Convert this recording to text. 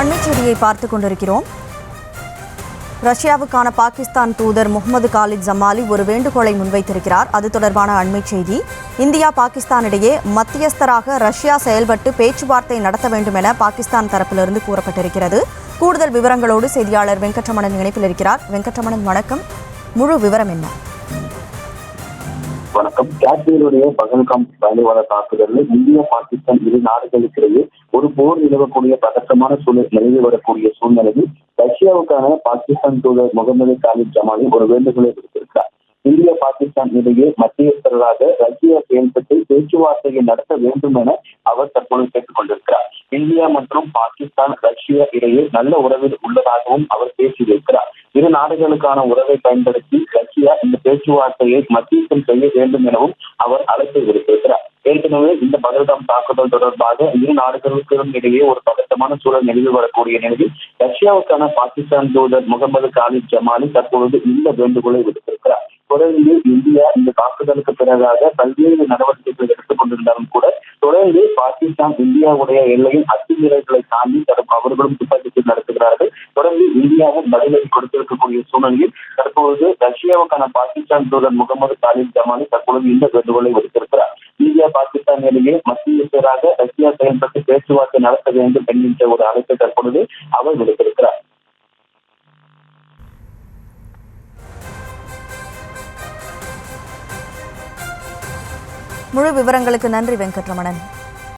அண்மைச் செய்தியை பார்த்துக் கொண்டிருக்கிறோம். ரஷ்யாவுக்கான பாகிஸ்தான் தூதர் முகமது காலித் ஜமாலி ஒரு வேண்டுகோளை முன்வைத்திருக்கிறார். அது தொடர்பான அண்மைச் செய்தி. இந்தியா பாகிஸ்தான் இடையே மத்தியஸ்தராக ரஷ்யா செயல்பட்டு பேச்சுவார்த்தை நடத்த வேண்டும் என பாகிஸ்தான் தரப்பிலிருந்து கூறப்பட்டிருக்கிறது. கூடுதல் விவரங்களோடு செய்தியாளர் வெங்கட்ரமணன் இணைப்பில் இருக்கிறார். வெங்கட்ரமணன், வணக்கம். முழு விவரம் என்ன? வணக்கம். காஷ்மீருடைய பகல்காம் பயங்கரவாத தாக்குதலில் இந்தியா பாகிஸ்தான் இரு நாடுகளுக்கிடையே ஒரு போர் நிலவக்கூடிய பதற்றமான சூழல் நிலவி வரக்கூடிய சூழ்நிலையில் ரஷ்யாவுக்கான பாகிஸ்தான் தூதர் முகமது காலித் ஜமாலி ஒரு வேண்டுகோளை விடுத்திருக்கிறார். இந்தியா பாகிஸ்தான் இடையே மத்தியஸ்தராக ரஷ்யா செயல்பட்டு பேச்சுவார்த்தையை நடத்த வேண்டும் என அவர் தற்போது கேட்டுக் கொண்டிருக்கிறார். இந்தியா மற்றும் பாகிஸ்தான் ரஷ்யா இடையே நல்ல உறவில் உள்ளதாகவும் அவர் பேசி வைக்கிறார். இரு நாடுகளுக்கான உறவை பயன்படுத்தி ரஷ்யா இந்த பேச்சுவார்த்தையை மத்தியஸ்தம் செய்ய வேண்டும் எனவும் அவர் அழைப்பு விடுத்திருக்கிறார். ஏற்கனவே இந்த பகல்காம் தாக்குதல் தொடர்பாக இரு நாடுகளுக்கும் இடையே ஒரு பதட்டமான சூழல் நிலவி வரக்கூடிய நிலையில் ரஷ்யாவுக்கான பாகிஸ்தான் தூதர் முகமது காலித் ஜமாலி தற்பொழுது இந்த வேண்டுகோளை விடுத்திருக்கிறார். தொடர்ந்து இந்தியா இந்த தாக்குதலுக்கு பிறகாக பல்வேறு நடவடிக்கைகள் எடுத்துக் கொண்டிருந்தாலும் கூட தொடர்ந்து பாகிஸ்தான் இந்தியாவுடைய எல்லையில் அத்துமீறல்களை தாண்டி அவர்களும் துப்பாக்கி நடத்துகிறார்கள். தொடர்ந்து இந்தியாவும் பதிலடி கொடுத்திருக்கக்கூடிய சூழ்நிலையில் தற்பொழுது ரஷ்யாவுக்கான பாகிஸ்தான் தூதர் முகமது காலித் ஜமாலி தற்பொழுது இந்த வேண்டுகோளை விடுத்திருக்கிறார். இந்தியா பாகிஸ்தான் இடையே மத்தியஸ்தராக ரஷ்யா செயல்பட்டு பேச்சுவார்த்தை நடத்த வேண்டும் என்கின்ற ஒரு அழைப்பை தற்பொழுது அவர் விடுத்திருக்கிறார். முழு விவரங்களுக்கு நன்றி வெங்கட்ரமணன்.